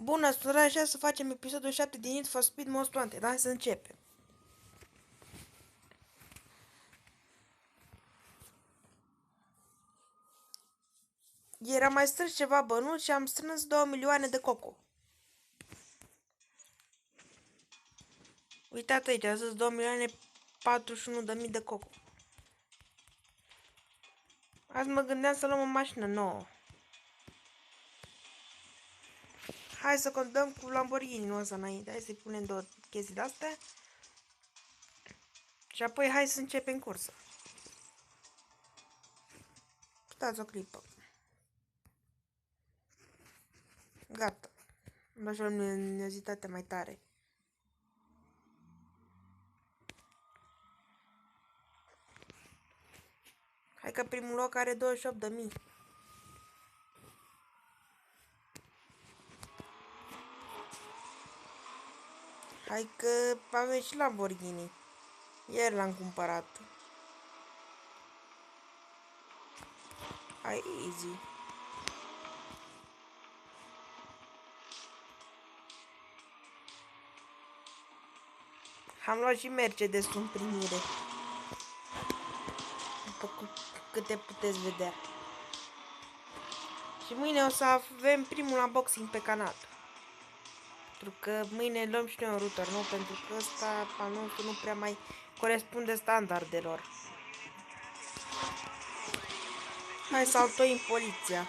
Bună, sunt așa să facem episodul 7 din Need for Speed Most Wanted. Hai să începem. Era mai strâns ceva bănuți și am strâns 2 milioane de coco. Uitați aici, a zis 2 milioane 41 de mii de coco. Azi mă gândeam să luăm o mașină nouă. Hai să contăm cu Lamborghini-ul ăsta înainte. Hai să-i punem două chestii de-astea. Și apoi hai să începem cursa. Stați o clipă. Gata. Am dat și o luminozitate mai tare. Hai că primul loc are 28.000. Hai că avem și Lamborghini. Ieri l-am cumpărat. Hai, easy. Am luat și Mercedes în primire. După câte puteți vedea. Și mâine o să avem primul unboxing pe canal. Pentru că mâine luăm și noi un router nou, pentru că ăsta anunțul nu prea mai corespunde standardelor. Hai să altoim poliția.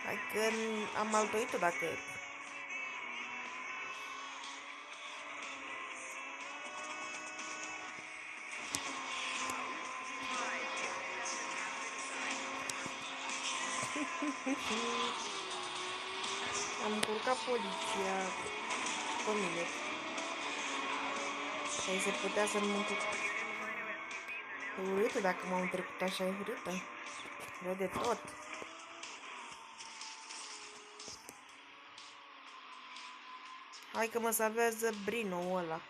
Hai că am altoit-o dacă... Am încurcat poliția pe mine. Hai se putea să nu încurc. E urâtă dacă m-am trecut așa, e urâtă. Rău de tot. Hai că mă salvează Brino ăla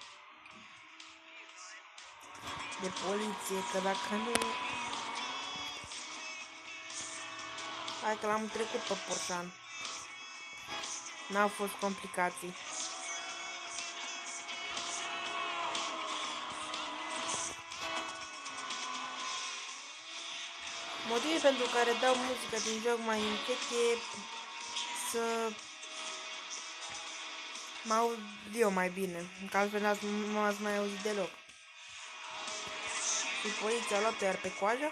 de poliție, că dacă nu... Hai că l-am trecut pe Porșan. N-au fost complicații. Motivul pentru care dau muzica din joc mai încet e să mă aud eu mai bine, că altfel nu m-ați mai auzit deloc. Și poliția a luat-o iar pe coajă.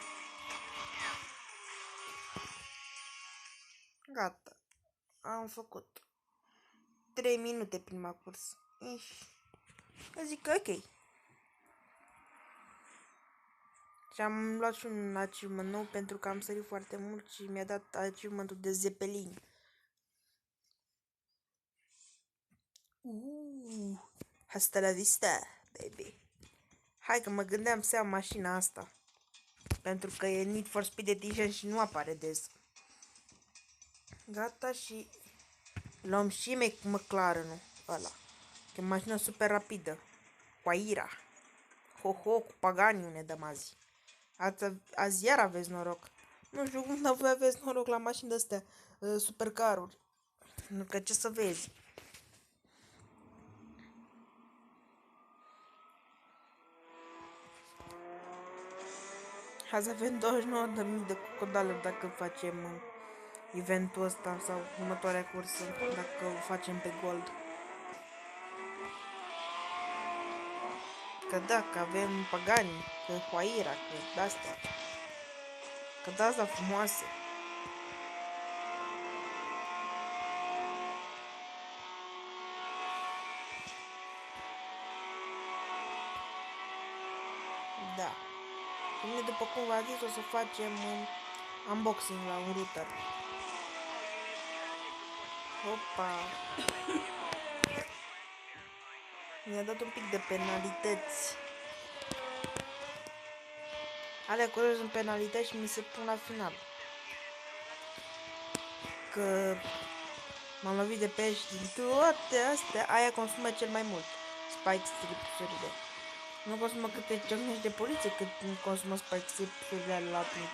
Gata. Am făcut 3 minute prima curs. Eu zic că ok. Și am luat și un achievement nou pentru că am sărit foarte mult și mi-a dat achievementul de Zeppelin. Hasta la vista, baby. Hai că mă gândeam să iau mașina asta. Pentru că e Need for Speed Edition și nu apare des. Gata și luăm și McLaren-ul ăla. E o mașină super rapidă. Cu Aira. Ho-ho, cu Pagani ne dăm azi. Azi iar aveți noroc. Nu știu cum, dar voi aveți noroc la mașini de-astea. Supercaruri. Nu că ce să vezi. Azi avem 29.000 de cocodaluri dacă facem eventul ăsta sau următoarea cursă, dacă o facem pe gold. Că da, că avem Pagani, că Huayra, că de-astea. Că de-astea frumoase. Da. Bine, după cum v-am zis, o să facem un unboxing la un router. Opa! Mi-a dat un pic de penalități. Alea acolo sunt penalități și mi se pun la final. Că m-am lovit de pești din toate astea. Aia consumă cel mai mult. Spike strips-urile. Nu consumă câte ciocnești de poliție cât consumă spike strips-urile la timp.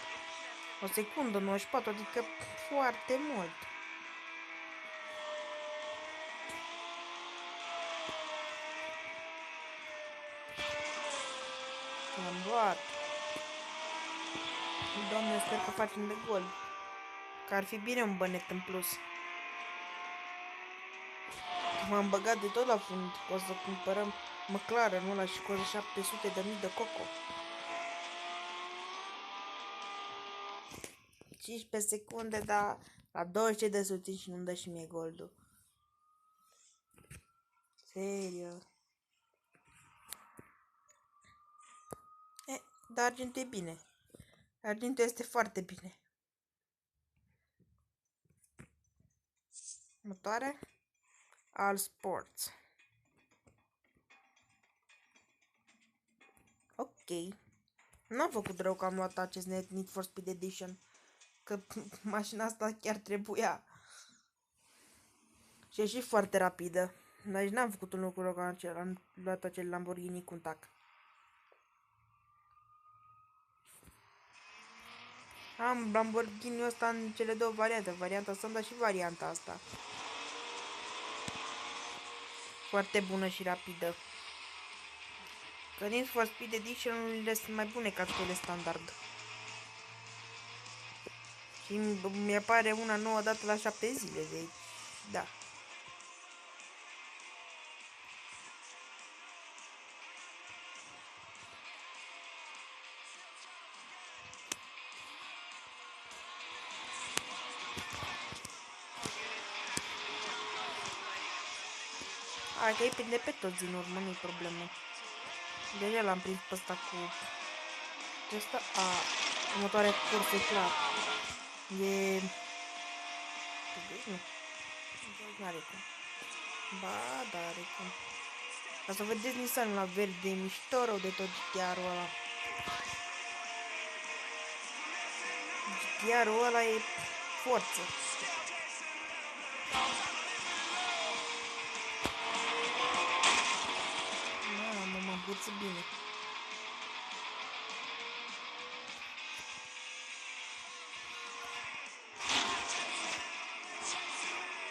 O secundă, 94, adică foarte mult. L-am luat. Doamne, sper că facem de gol. Că ar fi bine un bănet în plus. M-am băgat de tot la fund. O să cumpărăm McLaren ăla și cu 700.000 de coco. 15 secunde, dar la 20 de sutin și nu-mi dă și mie goldul. Serios. Dar argintul e bine. Argintul este foarte bine. Următoare. All Sports. Ok. N-am făcut rău că am luat acest Need for Speed Edition. Că mașina asta chiar trebuia. Și e și foarte rapidă. Deci n-am făcut un lucru rău că am luat acel Lamborghini cu un tac. Am Lamborghini ăsta în cele două variante. Varianta asta, dar și varianta asta. Foarte bună și rapidă. Că Need for Speed Edition-urile sunt mai bune ca cele standard. Și mi-apare una nouă dată la 7 zile, deci da. Hai că îi prinde pe toți din urmă, nu-i problemă. Deja l-am prins pe ăsta cu... Ăsta, următoarea cursă, e clar. E... Nu. N-are cum. Ba, da, are cum. Ca să vedeți Nissan la verde, e mișto rău de tot GTR-ul ăla. GTR-ul ăla e forță. Mamă, mă îmbuță bine.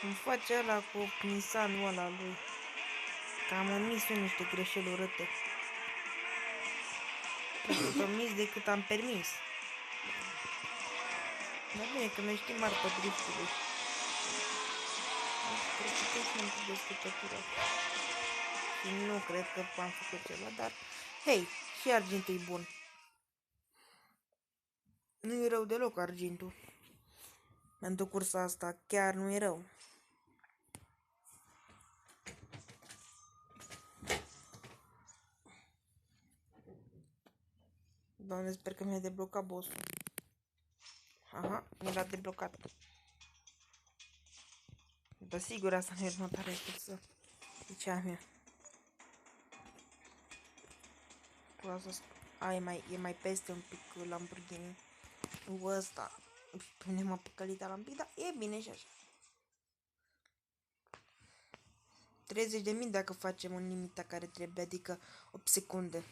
Îmi face ăla cu Nissan-ul ăla lui. Că am omis eu niște greșeli urâte. Am omis decât am permis. Dar bine că noi știm arta driftului. Cred că sunt un pic de scutătură. Și nu cred că am făcut ceva, dar... Hei, și argintul e bun. Nu e rău deloc argintul. Pentru cursa asta chiar nu e rău. Doamne, sper că mi-a deblocat boss-ul. Aha, mi l-a deblocat. Dar sigur asta nu e următoarea cursă. E cea mea. E mai peste un pic Lamborghini. Ăsta. Punem o păcălită la un pic, dar e bine și așa. 30.000 dacă facem un limita care trebuie, adică 8 secunde.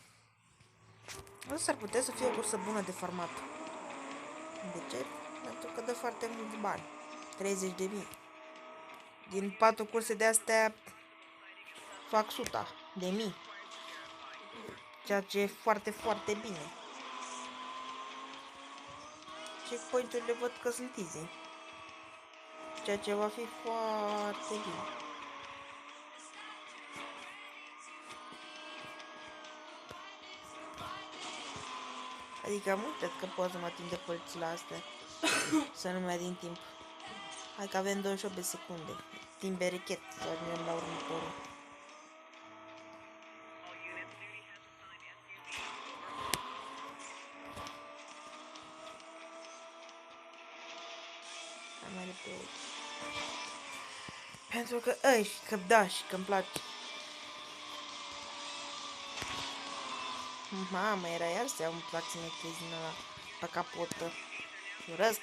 Asta ar putea să fie o cursă bună de farmat. De ce? Pentru că dă foarte mulți bani. 30.000. Din 4 curse de astea fac 100.000. Ceea ce e foarte, foarte bine. Checkpoint-urile văd că sunt easy. Ceea ce va fi foarte bine. Adică am uitat că pot să mă ating de părțile astea. Să nu mai din timp. Hai că avem 28 de secunde. Timp berechet să ajungem la următorul. Mai repede. Pentru că că da și că îmi place. Mamă, era iar să iau un plac să metezi din ăla pe capotă. Urăsc.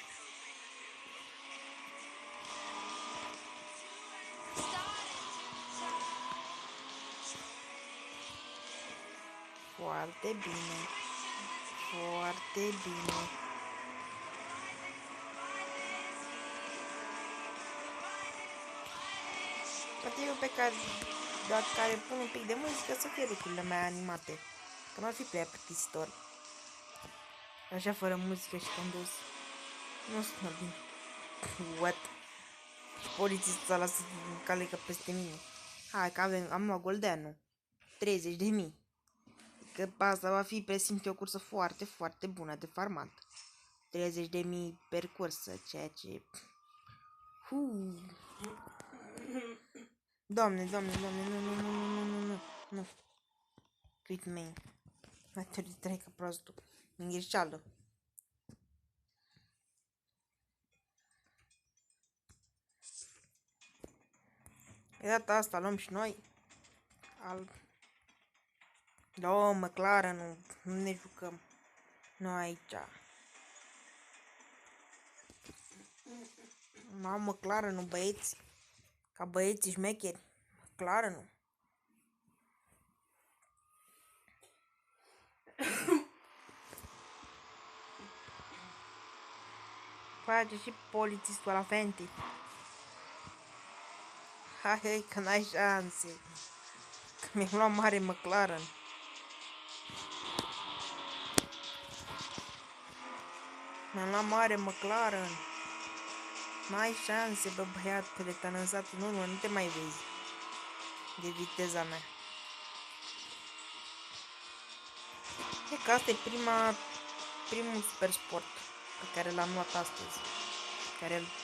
Foarte bine. Foarte bine. motivul pe care, doar care pun un pic de muzică să fie lucrurile mai animate. Că nu ar fi prea plictisitor. Așa fără muzică și condus. Nu sună bine. What? Polițistul s-a lăsat în calecă peste mine. Hai că am luat goldeanul. 30.000. Că asta va fi presimt o cursă foarte, foarte bună de farmat. 30.000 per cursă, ceea ce... Doamne, nu. Quit main. M-a trec ca prostul. Îngheșeală. De data asta luăm și noi. Da, McLaren, nu ne jucăm. Noi aici. N-am McLaren, băieți. Ca băieții șmecheri. McLaren. Face și polițistul la Fenty. Hai, că n-ai șanse. Că mi-am luat mare McLaren. Mi-am luat mare McLaren. N-ai șanse, bă, băiatele, te-a lăsat în urmă, nu te mai vezi de viteza mea. E că asta e primul super sport pe care l-am luat astăzi.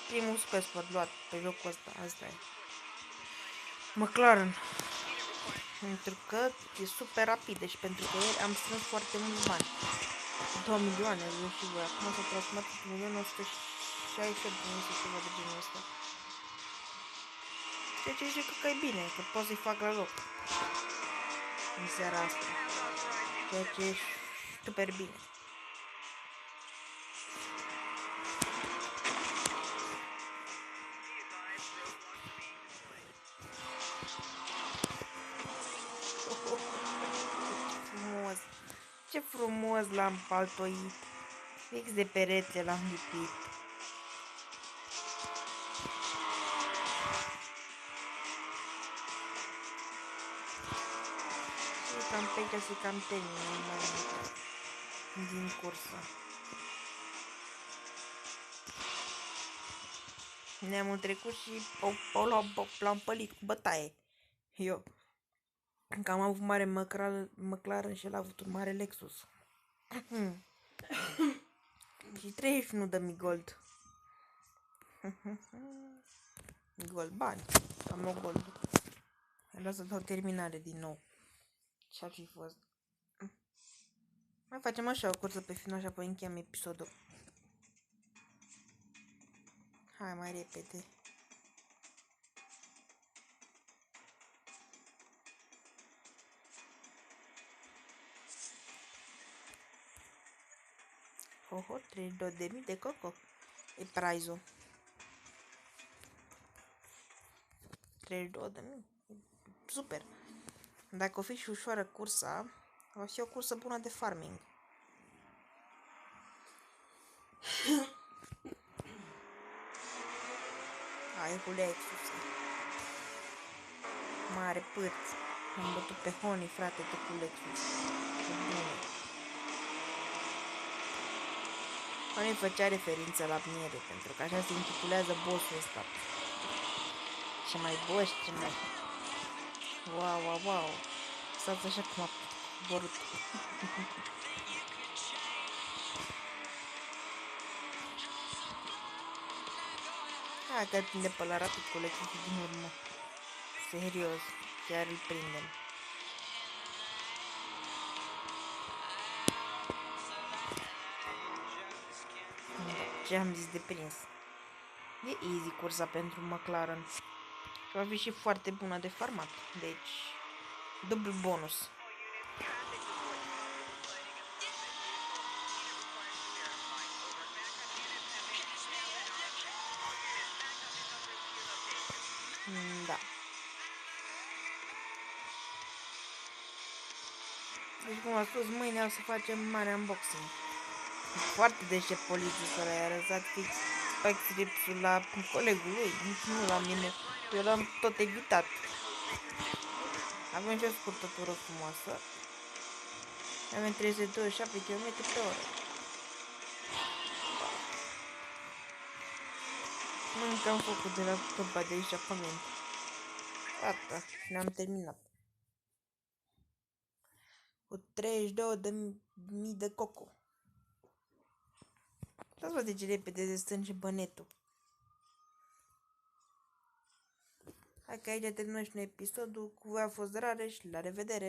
Primul super sport luat pe jocul ăsta, asta e. McLaren. Pentru că e super rapidă și pentru că ieri am strâns foarte mulți bani. 2 milioane, eu și voi. Acum s-a transformat în 1.168.000 sau ceva de genul ăsta. Ceea ce zic că e bine, că pot să-i fac la loc. În seara asta. Ceea ce e super bine. Ce frumos l-am paltoit. Fix de perete l-am lipit. Și cam pe aici și cam termin din cursă. Ne-am trecut și l-am pălit cu bătaie. Eu. Că am avut mare McLaren și el a avut un mare Lexus. Și 31 de mi gold. Gold, bani. Am o gold. Vreau să dau terminare din nou. Ce-ar fi fost? Mai facem așa o cursă pe final și apoi încheiem episodul. Hai mai repede. Oho, 32.000 de coco. E prize-ul. 32.000. Super. Dacă o fi și ușoară cursa, va fi o cursă bună de farming. Hai, Hulexus. Mare pârț. Am bătut pe Honey, frate, de Hulexus. Honey făcea referință la miere, pentru că așa se intitulează bossul ăsta. Ce mai boss, ce mai... Wow. Stați așa cum a coborât. Hai că tinde pe la rapid colectiv din urmă. Serios, chiar îl prindem. Ce am zis de prins? E easy cursa pentru McLaren. Și va fi și foarte bună de farmat. Deci, dublu bonus. Da. Deci, cum am spus, mâine o să facem mare unboxing. Foarte deștept polițistul ăla, i-a arătat fix spike strips-ul la colegul lui, nu la mine. Eu l-am tot evitat. Avem și o scurtătură frumoasă. Avem 327 km/h. Mâncăm focul de la turba de eșapament. Gata, ne-am terminat. Cu 32.000 de coco. Dați-vă de ce repede se strânge bănetul. Hai că aici terminăm și noi episodul. Cu voi a fost Rareș. La revedere!